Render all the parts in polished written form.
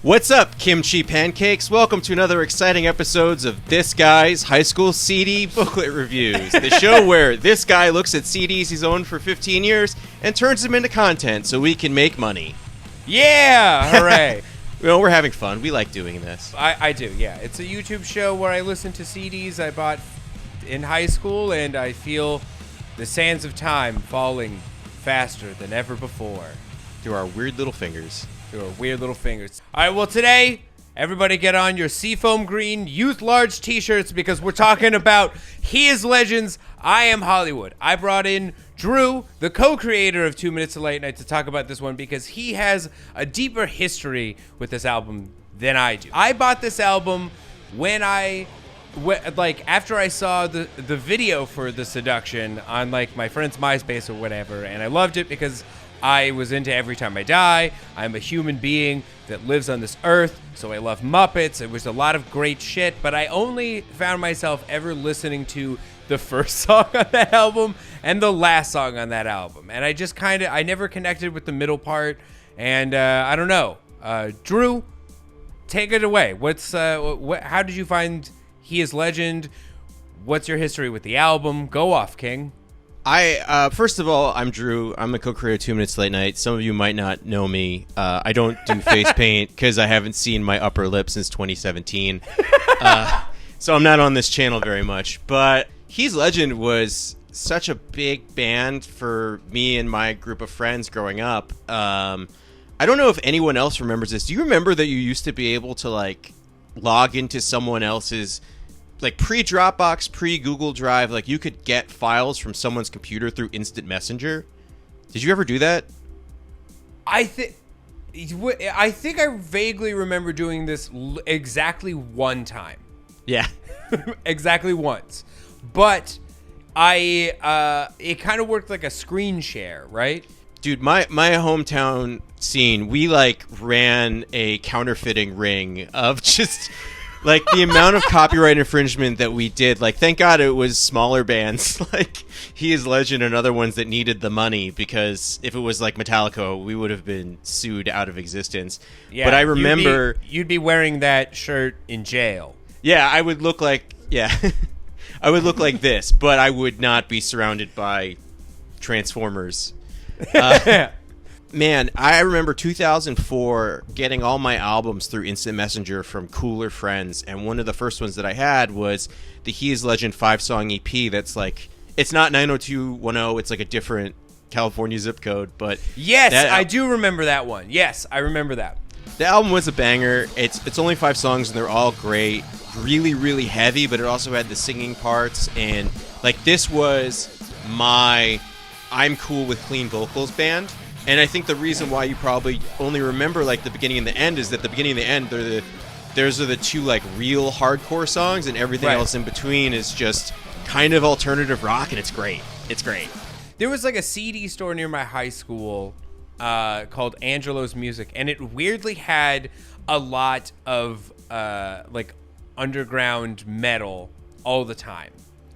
What's up, kimchi pancakes? Welcome to another exciting episodes of This Guy's High School CD Booklet Reviews, the show where this guy looks at CDs he's owned for 15 years and turns them into content so we can make money. Yeah! Hooray! We're having fun. We like doing this. I do, yeah. It's a YouTube show where I listen to CDs I bought in high school, and I feel the sands of time falling faster than ever before. Through our weird little fingers. Through our weird little fingers. All right, well, today, everybody get on your Seafoam Green Youth Large t-shirts because we're talking about He Is Legends, I Am Hollywood. I brought in Drew, the co-creator of 2 Minutes to Late Night, to talk about this one because he has a deeper history with this album than I do. I bought this album when after I saw the video for The Seduction on like my friend's MySpace or whatever, and I loved it because I was into Every Time I Die. I'm a human being that lives on this earth, so I love Muppets. It was a lot of great shit, but I only found myself ever listening to the first song on that album and the last song on that album. And I just I never connected with the middle part, and I don't know. Drew, take it away. How did you find He Is Legend? What's your history with the album? Go off, King. First of all, I'm Drew. I'm the co-creator of 2 Minutes Late Night. Some of you might not know me. I don't do face paint because I haven't seen my upper lip since 2017. So I'm not on this channel very much. But He's Legend was such a big band for me and my group of friends growing up. I don't know if anyone else remembers this. Do you remember that you used to be able to like log into someone else's like pre-Dropbox, pre-Google Drive, like you could get files from someone's computer through Instant Messenger? Did you ever do that? I think I vaguely remember doing this exactly one time. Yeah. Exactly once. But it kind of worked like a screen share, right? Dude, my hometown scene, we like ran a counterfeiting ring of just like the amount of copyright infringement that we did. Like, thank God it was smaller bands like He Is Legend and other ones that needed the money, because if it was like Metallica, we would have been sued out of existence. Yeah, but I remember you'd be wearing that shirt in jail. Yeah, I would look like I would look like this, but I would not be surrounded by Transformers. Man, I remember 2004 getting all my albums through Instant Messenger from cooler friends, and one of the first ones that I had was the He Is Legend 5-song EP that's like, it's not 90210, it's like a different California zip code, but... Yes, I do remember that one. Yes, I remember that. The album was a banger. It's only 5 songs, and they're all great. Really, really heavy, but it also had the singing parts, and like this was my I'm Cool with Clean Vocals band. And I think the reason why you probably only remember like the beginning and the end is that the beginning and the end, those are the two like real hardcore songs, and everything else in between is just kind of alternative rock, and it's great. It's great. There was like a CD store near my high school called Angelo's Music, and it weirdly had a lot of like underground metal all the time.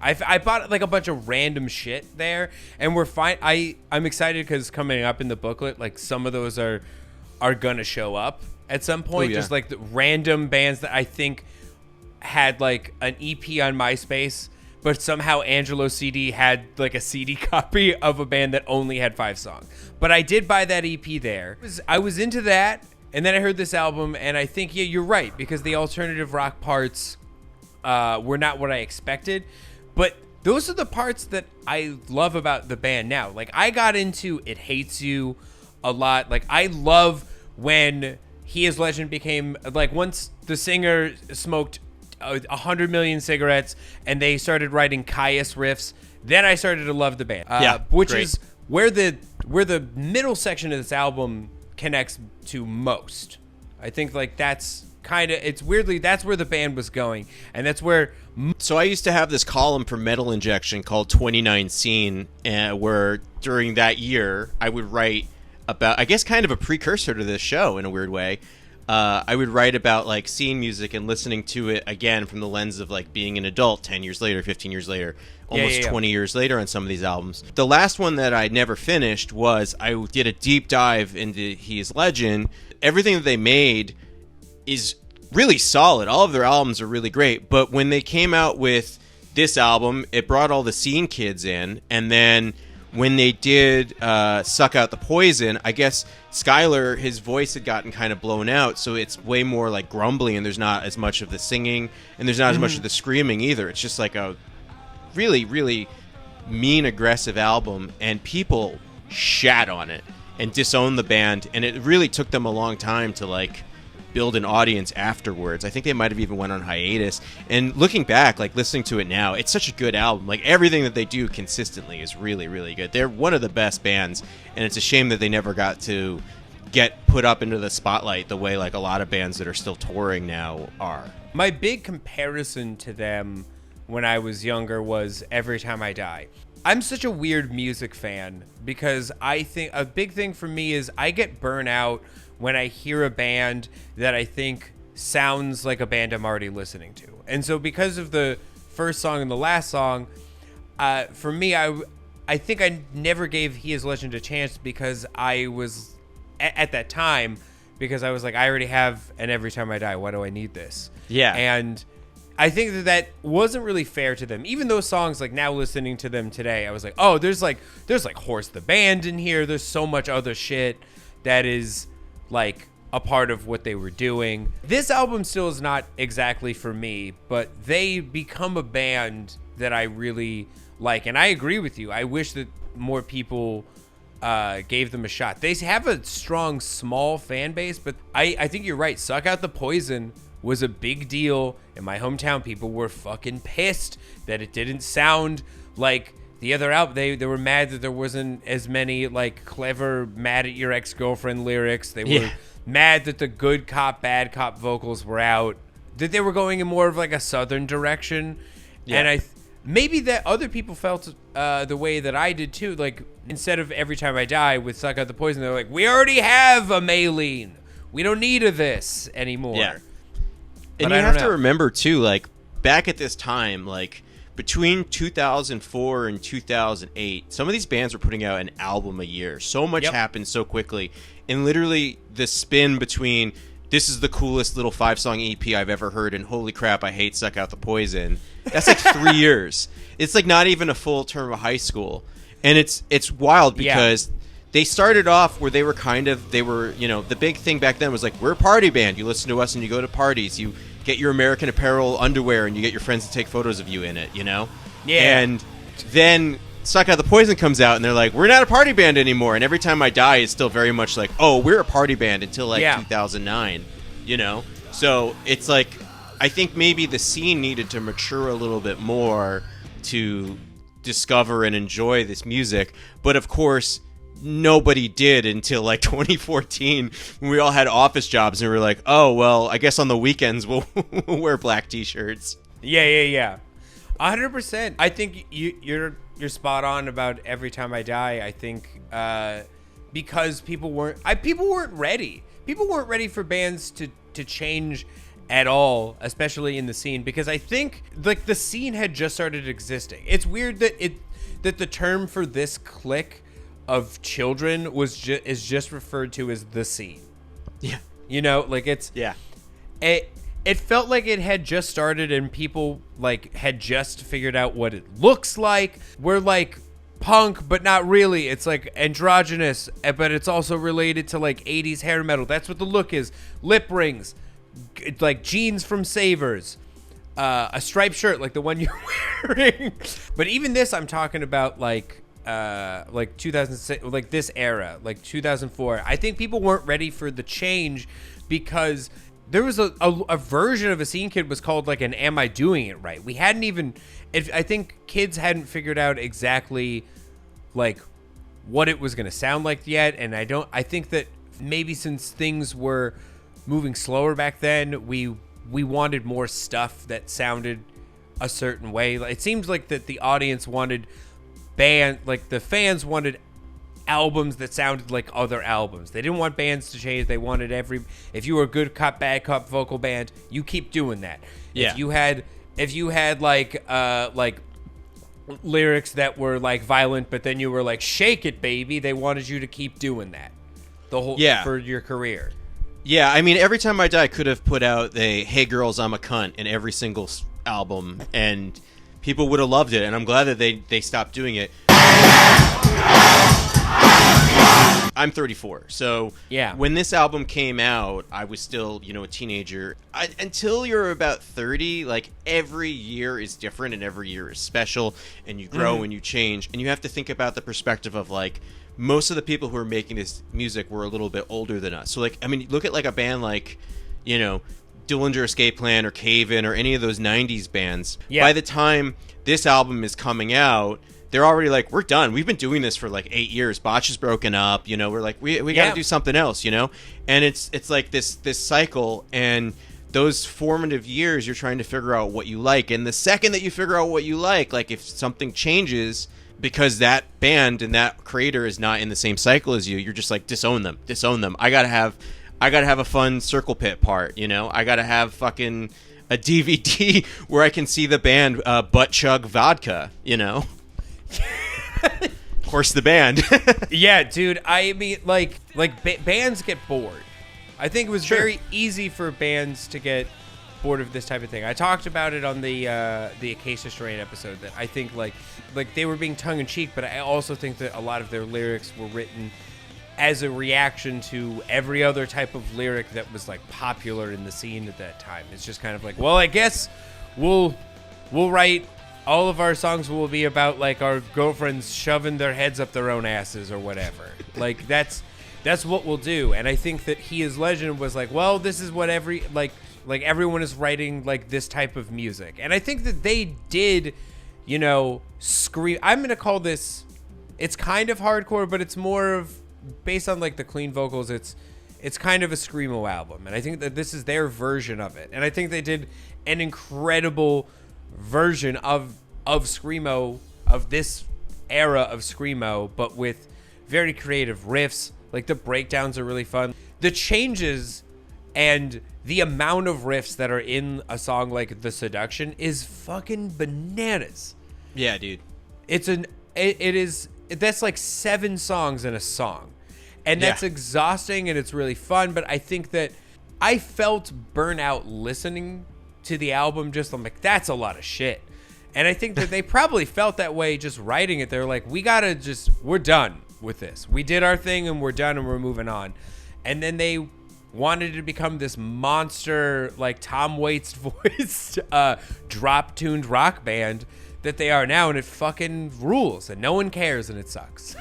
I bought like a bunch of random shit there, and we're fine. I'm excited because coming up in the booklet, like some of those are gonna show up at some point. Just like the random bands that I think had like an EP on MySpace, but somehow Angelo CD had like a CD copy of a band that only had 5 songs. But I did buy that EP there. I was into that, and then I heard this album, and I think you're right, because the alternative rock parts were not what I expected. But those are the parts that I love about the band now. Like, I got into It Hates You a lot. Like, I love when He Is Legend became, like, once the singer smoked 100 million cigarettes and they started writing Caius riffs, then I started to love the band. Which great. Is where the middle section of this album connects to most. I think, like, that's it's weirdly, that's where the band was going, and that's where... So I used to have this column for Metal Injection called 29 Scene, where during that year I would write about, I guess kind of a precursor to this show in a weird way. I would write about like scene music and listening to it again from the lens of like being an adult 10 years later, 15 years later, almost 20 years later on some of these albums. The last one that I never finished was I did a deep dive into He Is Legend. Everything that they made is really solid. All of their albums are really great. But when they came out with this album, it brought all the scene kids in. And then when they did Suck Out the Poison, I guess Skylar, his voice had gotten kind of blown out. So it's way more like grumbly, and there's not as much of the singing, and there's not as much of the screaming either. It's just like a really, really mean, aggressive album. And people shat on it and disowned the band. And it really took them a long time to like build an audience afterwards. I think they might have even went on hiatus. And looking back, like listening to it now, it's such a good album. Like everything that they do consistently is really, really good. They're one of the best bands, and it's a shame that they never got to get put up into the spotlight the way like a lot of bands that are still touring now are. My big comparison to them when I was younger was Every Time I Die. I'm such a weird music fan because I think a big thing for me is I get burnt out when I hear a band that I think sounds like a band I'm already listening to. And so because of the first song and the last song, for me, I think I never gave He Is Legend a chance because I was, at that time, because I was like, I already have an Every Time I Die. Why do I need this? Yeah. And I think that wasn't really fair to them. Even those songs, like now listening to them today, I was like, oh, there's like Horse the Band in here. There's so much other shit that is like a part of what they were doing. This album still is not exactly for me, but they become a band that I really like. And I agree with you. I wish that more people gave them a shot. They have a strong, small fan base, but I think you're right. Suck Out the Poison was a big deal in my hometown. People were fucking pissed that it didn't sound like the other album. They were mad that there wasn't as many like clever "Mad at Your Ex-Girlfriend" lyrics. They were mad that the good cop, bad cop vocals were out. That they were going in more of like a southern direction. Yeah. And maybe that other people felt the way that I did too. Like instead of Every Time I Die with Suck Out the Poison, they're like, we already have a Maylene. We don't need a this anymore. Yeah. And you have to remember too, like back at this time, like between 2004 and 2008, some of these bands were putting out an album a year. So much happened so quickly. And literally the spin between this is the coolest little 5-song EP I've ever heard and holy crap, I hate Suck Out the Poison. That's like 3 years. It's like not even a full term of high school. And it's wild because they started off where they were, you know, the big thing back then was like, we're a party band. You listen to us and you go to parties. You get your American Apparel underwear and you get your friends to take photos of you in it, you know? Yeah. And then Suck Out the Poison comes out and they're like, we're not a party band anymore. And Every Time I Die is still very much like, oh, we're a party band until like 2009, you know? So it's like, I think maybe the scene needed to mature a little bit more to discover and enjoy this music. But of course, nobody did until like 2014 when we all had office jobs and we were like, oh, well, I guess on the weekends we'll wear black t-shirts. Yeah. 100%. I think you're spot on about Every Time I Die. I think because people weren't ready. People weren't ready for bands to change at all, especially in the scene, because I think like the scene had just started existing. It's weird that the term for this clique of children is just referred to as the scene. Yeah. You know, like it's it felt like it had just started and people like had just figured out what it looks like. We're like punk, but not really. It's like androgynous, but it's also related to like 80s hair metal. That's what the look is. Lip rings, like jeans from Savers, a striped shirt like the one you're wearing. But even this, I'm talking about like 2006, like this era, like 2004. I think people weren't ready for the change because there was a version of a Scene Kid was called like an Am I Doing It Right? We hadn't even, I think kids hadn't figured out exactly like what it was going to sound like yet. And I think that maybe since things were moving slower back then, we wanted more stuff that sounded a certain way. It seems like that the audience wanted the fans wanted albums that sounded like other albums. They didn't want bands to change. They wanted if you were a good cop, bad cop vocal band, you keep doing that. Yeah. If you had like lyrics that were like violent, but then you were like, shake it, baby, they wanted you to keep doing that for your career. Yeah, I mean, Every Time I Die could have put out the "Hey Girls, I'm a Cunt" in every single album, and people would have loved it. And I'm glad that they stopped doing it. I'm 34, so Yeah. when this album came out, I was still, a teenager. Until you're about 30, like, every year is different and every year is special, and you grow and you change, and you have to think about the perspective of, like, most of the people who are making this music were a little bit older than us. So, like, I mean, look at, like, a band like, Dillinger Escape Plan or Cave In or any of those 90s bands. Yeah. By the time this album is coming out, they're already like, we're done. We've been doing this for like 8 years. Botch is broken up. We're like, we got to do something else, And it's like this cycle. And those formative years, you're trying to figure out what you like. And the second that you figure out what you like if something changes because that band and that creator is not in the same cycle as you, you're just like, disown them. I gotta have a fun circle pit part. I gotta have fucking a DVD where I can see the band butt chug vodka. Of course, the band. Yeah, dude. I mean, bands get bored. I think it was very easy for bands to get bored of this type of thing. I talked about it on the Acacia Strain episode that I think like they were being tongue in cheek, but I also think that a lot of their lyrics were written as a reaction to every other type of lyric that was like popular in the scene at that time. It's just kind of like, well, I guess we'll write. All of our songs will be about like our girlfriends shoving their heads up their own asses or whatever. Like that's what we'll do. And I think that He Is Legend was like, well, this is what everyone is writing like this type of music. And I think that they did, scream. I'm gonna call this. It's kind of hardcore, but it's more of based on like the clean vocals. It's kind of a screamo album, and I think that this is their version of it. And I think they did an incredible version of screamo, of this era of screamo, but with very creative riffs. Like the breakdowns are really fun. The changes and the amount of riffs that are in a song like The Seduction is fucking bananas. Yeah, dude. That's like 7 songs in a song. And that's exhausting and it's really fun, but I think that I felt burnout listening to the album. I'm like, that's a lot of shit. And I think that they probably felt that way just writing it. They're like, we're done with this. We did our thing and we're done and we're moving on. And then they wanted to become this monster, like Tom Waits voiced, drop-tuned rock band that they are now, and it fucking rules, and no one cares, and it sucks.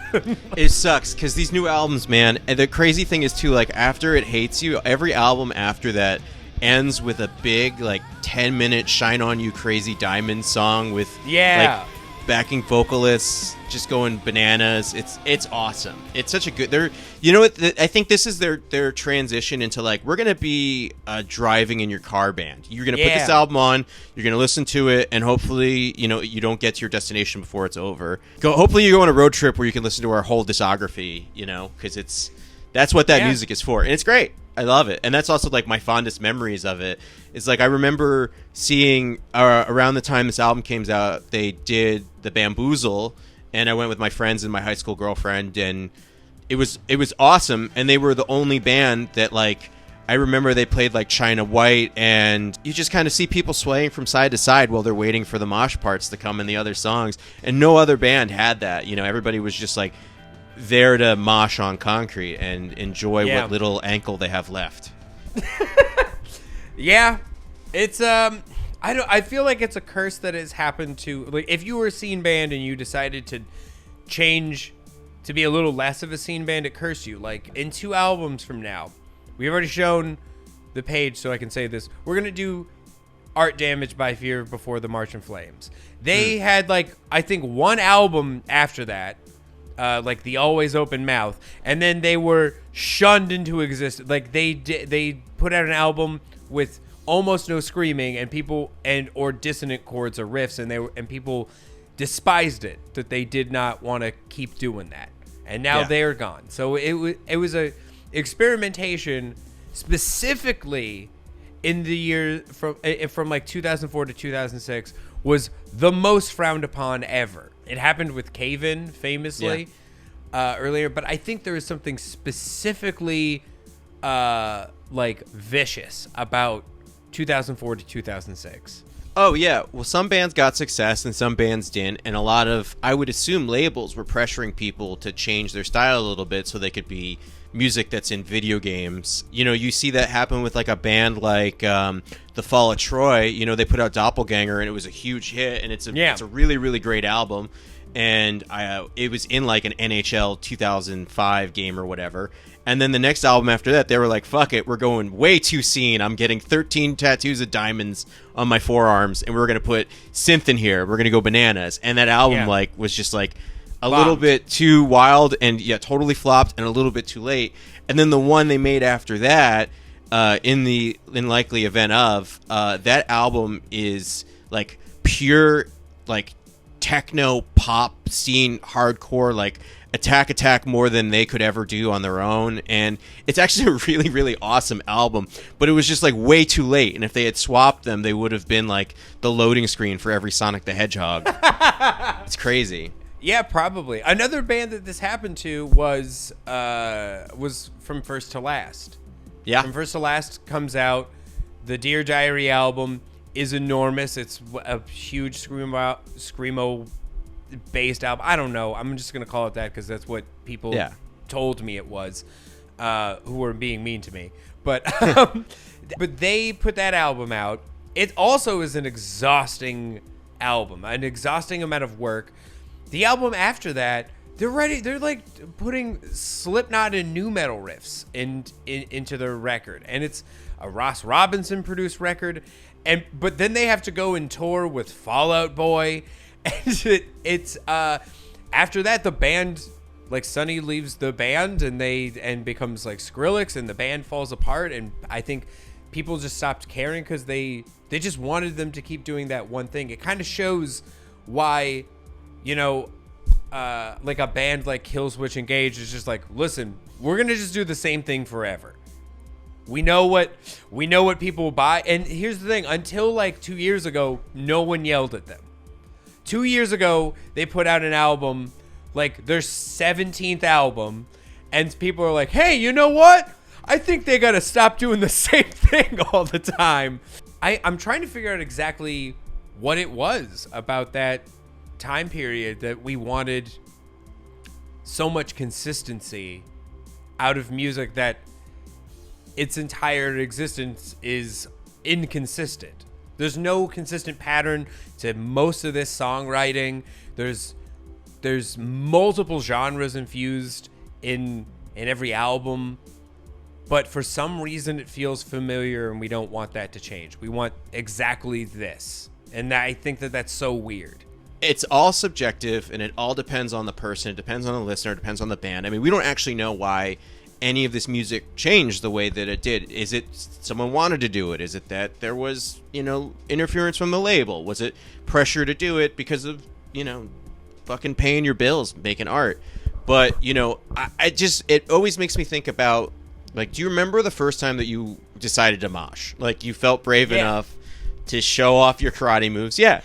It sucks, because these new albums, man, and the crazy thing is, too, like, after It Hates You, every album after that ends with a big, like, 10-minute Shine On You Crazy Diamond song with, like, backing vocalists just going bananas. It's awesome. It's such a good. I think this is their transition into like, we're gonna be a driving in your car band. You're gonna put this album on. You're gonna listen to it, and hopefully, you don't get to your destination before it's over. Hopefully, you go on a road trip where you can listen to our whole discography. Because that's what that music is for, and it's great. I love it. And that's also like my fondest memories of it. It's like I remember seeing around the time this album came out, they did the Bamboozle, and I went with my friends and my high school girlfriend, and it was awesome. And they were the only band that, like, I remember they played like China White, and you just kind of see people swaying from side to side while they're waiting for the mosh parts to come in the other songs. And no other band had that. Everybody was just like there to mosh on concrete and enjoy what little ankle they have left. Yeah, it's I feel like it's a curse that has happened to, like, if you were a scene band and you decided to change to be a little less of a scene band, it cursed you. Like, in 2 albums from now, we've already shown the page, so I can say this. We're gonna do Art Damaged by Fear before the March in Flames. They had, like, I think 1 album after that, like the Always Open Mouth, and then they were shunned into existence. Like, they put out an album with almost no screaming and or dissonant chords or riffs, and people despised it, that they did not want to keep doing that, and now they're gone. So it was a experimentation specifically in the year from like 2004 to 2006 was the most frowned upon ever. It happened with Cave In famously earlier, but I think there is something specifically like vicious about 2004 to 2006. Oh, yeah. Well, some bands got success and some bands didn't. And a lot of, I would assume, labels were pressuring people to change their style a little bit so they could be music that's in video games. You know, you see that happen with like a band like The Fall of Troy. You know, they put out Doppelganger and it was a huge hit. And it's a really, really great album. And it was in like an NHL 2005 game or whatever. And then the next album after that, they were like, fuck it, we're going way too scene. I'm getting 13 tattoos of diamonds on my forearms, and we're going to put synth in here. We're going to go bananas. And that album like was just like a little bit too wild and totally flopped and a little bit too late. And then the one they made after that, in the unlikely event of, that album is like pure like techno pop scene hardcore, like attack more than they could ever do on their own. And it's actually a really, really awesome album, but it was just like way too late. And if they had swapped them, they would have been like the loading screen for every Sonic the Hedgehog. It's crazy. Yeah, probably. Another band that this happened to was From First to Last. Yeah. From First to Last comes out. The Dear Diary album is enormous. It's a huge screamo based album. I don't know. I'm just gonna call it that because that's what people told me it was, who were being mean to me. But but they put that album out. It also is an exhausting album, an exhausting amount of work. The album after that, they're like putting Slipknot and nu metal riffs into their record, and it's a Ross Robinson produced record. But then they have to go and tour with Fall Out Boy. And it's after that, the band, like Sonny leaves the band and becomes like Skrillex, and the band falls apart. And I think people just stopped caring because they just wanted them to keep doing that one thing. It kind of shows why, you know, like a band like Killswitch Engage is just like, listen, we're gonna just do the same thing forever. We know what people will buy. And here's the thing: until like 2 years ago, no one yelled at them. 2 years ago, they put out an album, like their 17th album, and people are like, hey, you know what? I think they gotta stop doing the same thing all the time. I'm trying to figure out exactly what it was about that time period that we wanted so much consistency out of music that its entire existence is inconsistent. There's no consistent pattern to most of this songwriting. There's multiple genres infused in every album, but for some reason it feels familiar, and we don't want that to change. We want exactly this, and I think that's so weird. It's all subjective, and it all depends on the person. It depends on the listener. It depends on the band. I mean, we don't actually know why any of this music changed the way that it did. Is it someone wanted to do it? Is it that there was, interference from the label? Was it pressure to do it because of, fucking paying your bills, making art? But, it always makes me think about, like, do you remember the first time that you decided to mosh? Like, you felt brave enough to show off your karate moves? Yeah.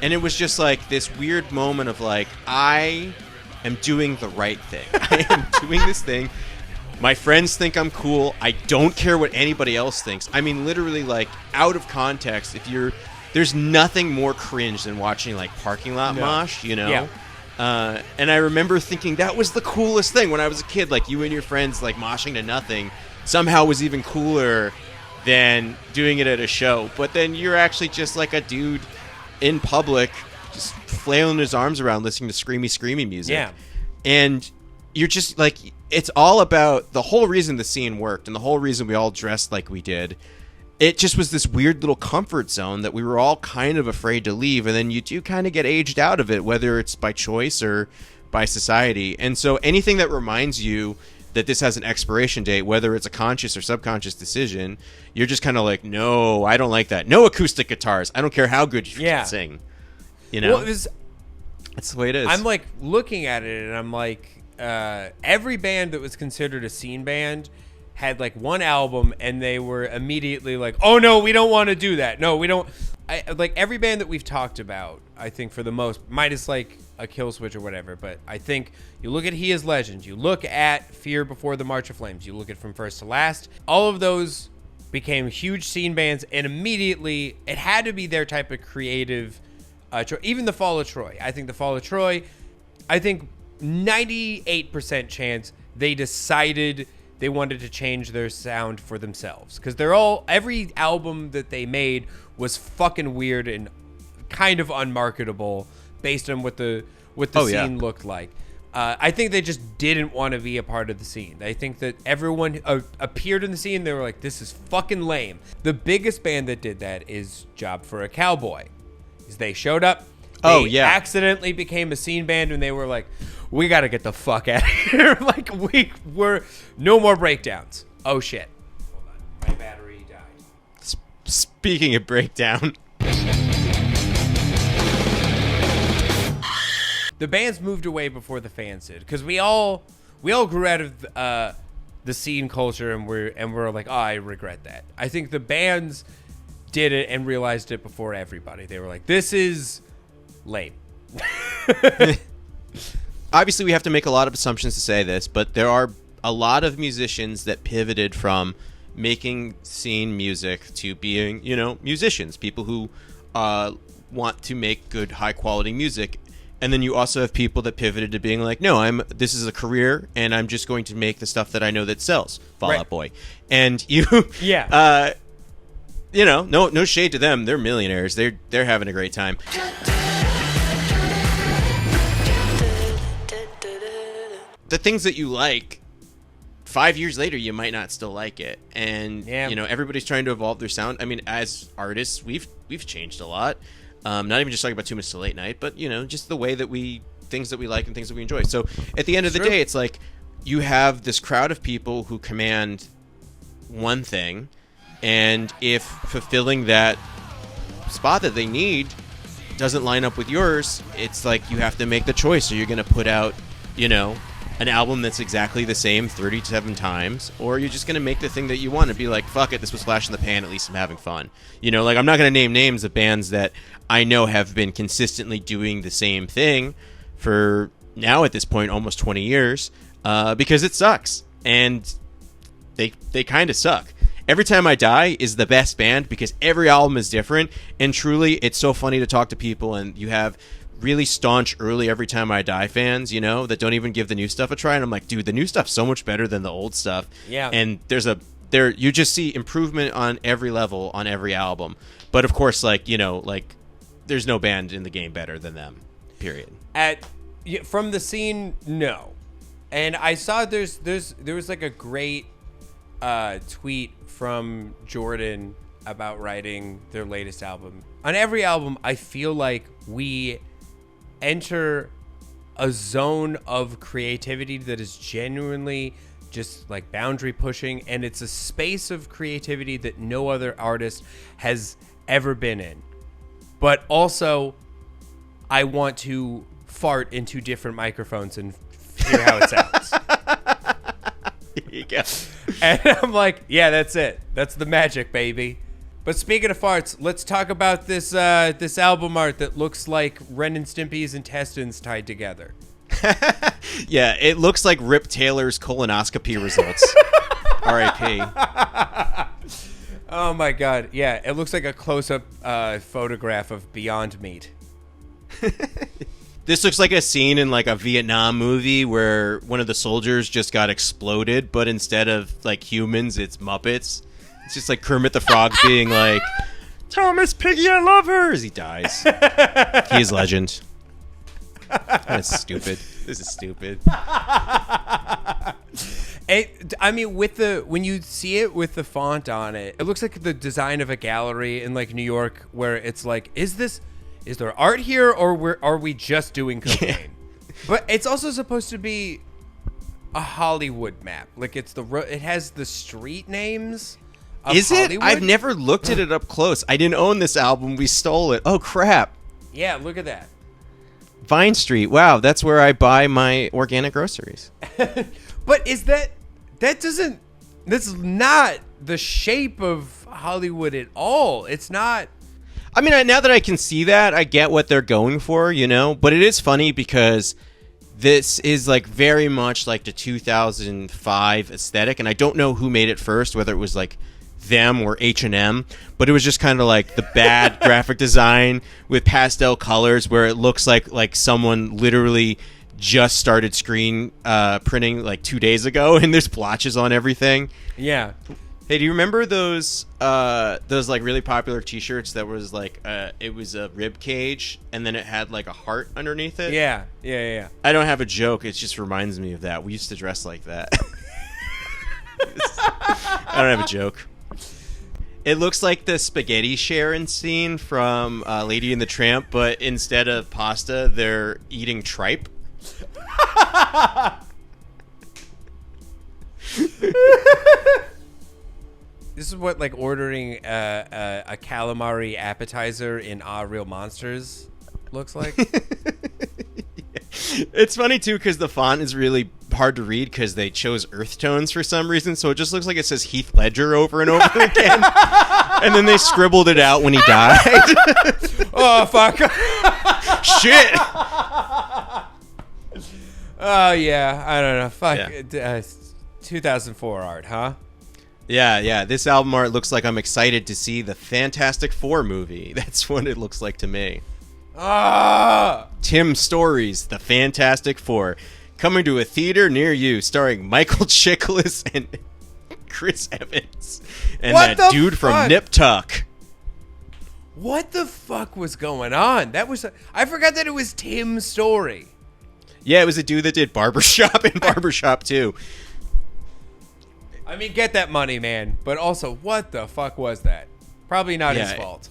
And it was just like this weird moment of like, I am doing the right thing. I am doing this thing. My friends think I'm cool. I don't care what anybody else thinks. I mean, literally, like, out of context, there's nothing more cringe than watching, like, parking lot mosh, Yeah. And I remember thinking that was the coolest thing when I was a kid. Like, you and your friends, like, moshing to nothing somehow was even cooler than doing it at a show. But then you're actually just like a dude in public just flailing his arms around listening to screamy music. Yeah. And you're just like, it's all about the whole reason the scene worked and the whole reason we all dressed like we did. It just was this weird little comfort zone that we were all kind of afraid to leave. And then you do kind of get aged out of it, whether it's by choice or by society. And so anything that reminds you that this has an expiration date, whether it's a conscious or subconscious decision, you're just kind of like, no, I don't like that. No acoustic guitars. I don't care how good you can sing. Well, that's the way it is. I'm like looking at it and I'm like, every band that was considered a scene band had like one album and they were immediately like, oh no, we don't want to do that. No, we don't. like every band that we've talked about, I think for the most, minus like a Kill Switch or whatever, but I think you look at He Is Legend, you look at Fear Before the March of Flames, you look at From First to Last, all of those became huge scene bands, and immediately it had to be their type of creative, even the Fall of Troy. I think the Fall of Troy, I think 98% chance they decided they wanted to change their sound for themselves, because every album that they made was fucking weird and kind of unmarketable based on what the scene looked like. I think they just didn't want to be a part of the scene. I think that everyone appeared in the scene. They were like, this is fucking lame. The biggest band that did that is Job for a Cowboy. They showed up. They accidentally became a scene band, and they were like, we got to get the fuck out of here. Like, we're no more breakdowns. Oh, shit. Hold on. My battery died. Speaking of breakdown. The bands moved away before the fans did, because we all grew out of the scene culture, and we're like, oh, I regret that. I think the bands did it and realized it before everybody. They were like, this is lame. Obviously, we have to make a lot of assumptions to say this, but there are a lot of musicians that pivoted from making scene music to being, musicians, people who want to make good, high-quality music. And then you also have people that pivoted to being like, no, this is a career, and I'm just going to make the stuff that I know that sells, Fall Out Boy. And no shade to them. They're millionaires. They're having a great time. The things that you like, 5 years later, you might not still like it. And, everybody's trying to evolve their sound. I mean, as artists, we've changed a lot. Not even just talking about 2 Minutes to Late Night, but, just the way that things that we like and things that we enjoy. So at the end of the day, it's like you have this crowd of people who command one thing, and if fulfilling that spot that they need doesn't line up with yours, it's like you have to make the choice. So you're going to put out, an album that's exactly the same 37 times, or you're just going to make the thing that you want and be like, fuck it, this was flash in the pan, at least I'm having fun. Like, I'm not going to name names of bands that I know have been consistently doing the same thing for now, at this point, almost 20 years, because it sucks. And they kind of suck. Every Time I Die is the best band because every album is different, and truly, it's so funny to talk to people, and you have really staunch early Every Time I Die fans, that don't even give the new stuff a try, and I'm like, dude, the new stuff's so much better than the old stuff. Yeah. And you just see improvement on every level on every album. But of course, there's no band in the game better than them. Period. From the scene, no. And I saw there was like a great tweet from Jordan about writing their latest album. On every album, I feel like we enter a zone of creativity that is genuinely just like boundary pushing, and it's a space of creativity that no other artist has ever been in. But also, I want to fart into different microphones and hear how it sounds. Here you go. And I'm like, yeah, that's it. That's the magic, baby. But speaking of farts, let's talk about this album art that looks like Ren and Stimpy's intestines tied together. Yeah, it looks like Rip Taylor's colonoscopy results. R.I.P. Oh my god, yeah, it looks like a close-up photograph of Beyond Meat. This looks like a scene in like a Vietnam movie where one of the soldiers just got exploded, but instead of like humans, it's Muppets. It's just like Kermit the Frog being like, Thomas Piggy, I love her, as he dies. He is legend. That's stupid. This is stupid. When you see it with the font on it, it looks like the design of a gallery in like New York, where it's like, is there art here, or are we just doing cocaine? Yeah. But it's also supposed to be a Hollywood map. Like it has the street names. Is it? Hollywood? I've never looked at it up close. I didn't own this album. We stole it. Oh crap! Yeah, look at that. Vine Street. Wow, that's where I buy my organic groceries. But that's not the shape of Hollywood at all. It's not. I mean, now that I can see that, I get what they're going for, you know? But it is funny because this is like very much like the 2005 aesthetic, and I don't know who made it first, whether it was like them or H&M, but it was just kind of like the bad graphic design with pastel colors where it looks like someone literally just started screen printing like 2 days ago, and there's blotches on everything. Yeah. Hey, do you remember those like really popular T-shirts that was like it was a rib cage and then it had like a heart underneath it? Yeah. I don't have a joke. It just reminds me of that. We used to dress like that. I don't have a joke. It looks like the spaghetti Sharon scene from Lady and the Tramp, but instead of pasta, they're eating tripe. This is what like ordering a calamari appetizer in Real Monsters looks like. It's funny too because the font is really hard to read because they chose earth tones for some reason, so it just looks like it says Heath Ledger over and over again. And then they scribbled it out when he died. Oh fuck! Shit. Oh yeah, I don't know. Fuck. Yeah. 2004 art, huh? Yeah. This album art looks like I'm excited to see the Fantastic Four movie. That's what it looks like to me. Tim Story's The Fantastic Four, coming to a theater near you, starring Michael Chiklis and Chris Evans and What that the dude from fuck? Nip Tuck. What the fuck was going on? I forgot that it was Tim Story. Yeah, it was a dude that did Barbershop and Barbershop 2. I mean, get that money, man. But also, what the fuck was that? Probably not his fault.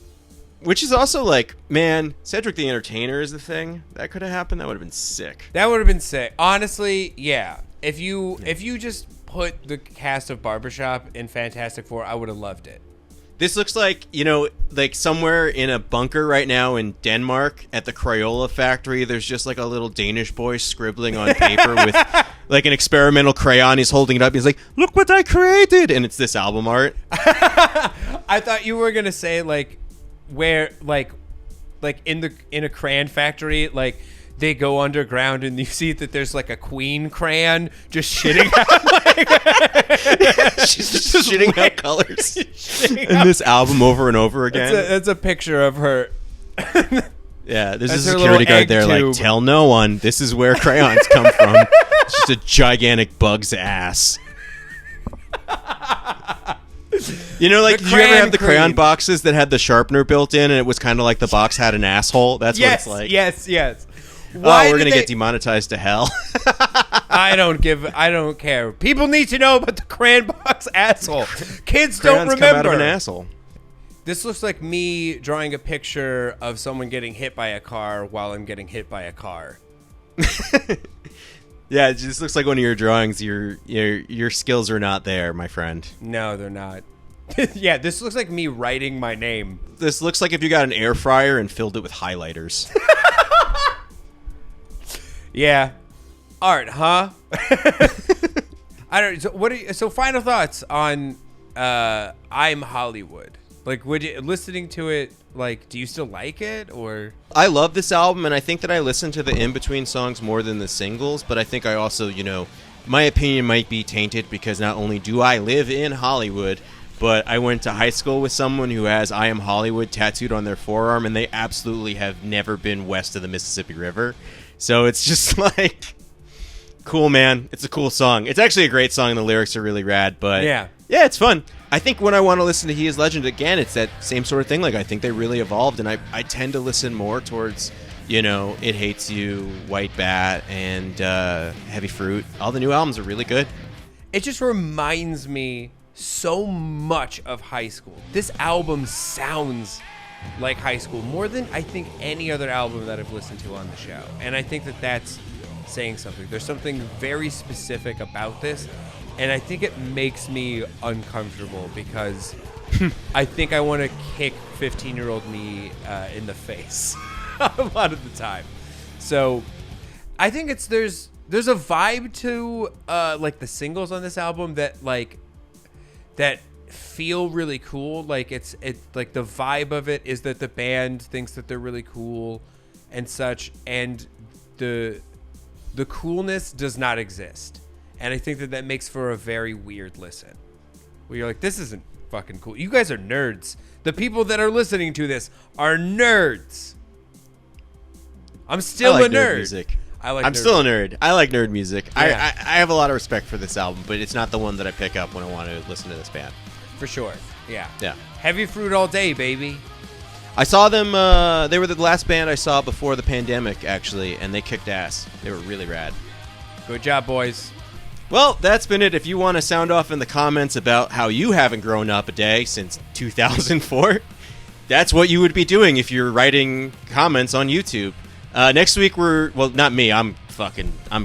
Which is also like, man, Cedric the Entertainer is the thing. That could have happened. That would have been sick. That would have been sick. Honestly, yeah. If you just put the cast of Barbershop in Fantastic Four, I would have loved it. This looks like, you know, like somewhere in a bunker right now in Denmark at the Crayola factory, there's just like a little Danish boy scribbling on paper with like an experimental crayon. He's holding it up. He's like, look what I created. And it's this album art. I thought you were going to say like where like in a crayon factory, like they go underground and you see that there's like a queen crayon just shitting out She's just shitting out colors in this album over and over again. That's a picture of her. Yeah, there's a That's her security little guard egg there tube. like, tell no one, this is where crayons come from. It's just a gigantic bug's ass. You know, like, The did you ever crayon have the crayon cream. boxes that had the sharpener built in and it was kind of like the box had an asshole? That's what it's like. Yes. Oh, we're going to get demonetized to hell. I don't care. People need to know about the crayon box asshole. Kids don't Crayons remember. come out of an asshole. This looks like me drawing a picture of someone getting hit by a car while I'm getting hit by a car. Yeah, it just looks like one of your drawings. Your skills are not there, my friend. No, they're not. Yeah, this looks like me writing my name. This looks like if you got an air fryer and filled it with highlighters. Yeah. Art, huh? I don't. So final thoughts on I'm Hollywood. Like, would you listening to it? Like, do you still like it or? I love this album, and I think that I listen to the in-between songs more than the singles, but I think I also, you know, my opinion might be tainted because not only do I live in Hollywood, but I went to high school with someone who has I Am Hollywood tattooed on their forearm, and they absolutely have never been west of the Mississippi River. So it's just like, cool, man. It's a cool song. It's actually a great song, and the lyrics are really rad, but yeah, it's fun. I think when I want to listen to He Is Legend again, it's that same sort of thing. Like, I think they really evolved, and I tend to listen more towards, you know, It Hates You, White Bat, and Heavy Fruit. All the new albums are really good. It just reminds me so much of high school. This album sounds like high school more than I think any other album that I've listened to on the show. And I think that that's saying something. There's something very specific about this, and I think it makes me uncomfortable because I think I want to kick 15-year-old me in the face a lot of the time. So I think there's a vibe to like the singles on this album that feel really cool. Like like the vibe of it is that the band thinks that they're really cool and such, and the coolness does not exist. And I think that makes for a very weird listen. Where you're like, this isn't fucking cool. You guys are nerds. The people that are listening to this are nerds. I'm still a nerd. Music. I'm still a nerd. I like nerd music. Yeah. I have a lot of respect for this album, but it's not the one that I pick up when I want to listen to this band. For sure. Yeah. Yeah. Heavy Fruit all day, baby. I saw them. They were the last band I saw before the pandemic, actually, and they kicked ass. They were really rad. Good job, boys. Well, that's been it. If you want to sound off in the comments about how you haven't grown up a day since 2004, that's what you would be doing if you're writing comments on YouTube. Next week not me. I'm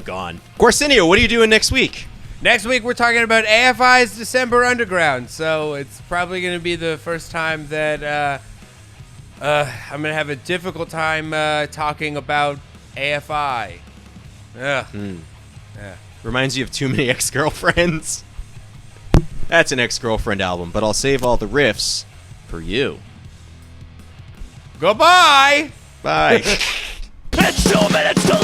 gone. Corsinio, what are you doing next week? Next week we're talking about AFI's December Underground. So it's probably going to be the first time that I'm going to have a difficult time talking about AFI. Ugh. Yeah. Reminds you of Too Many Ex-Girlfriends. That's an ex-girlfriend album, but I'll save all the riffs for you. Goodbye. Bye. It's 2 minutes to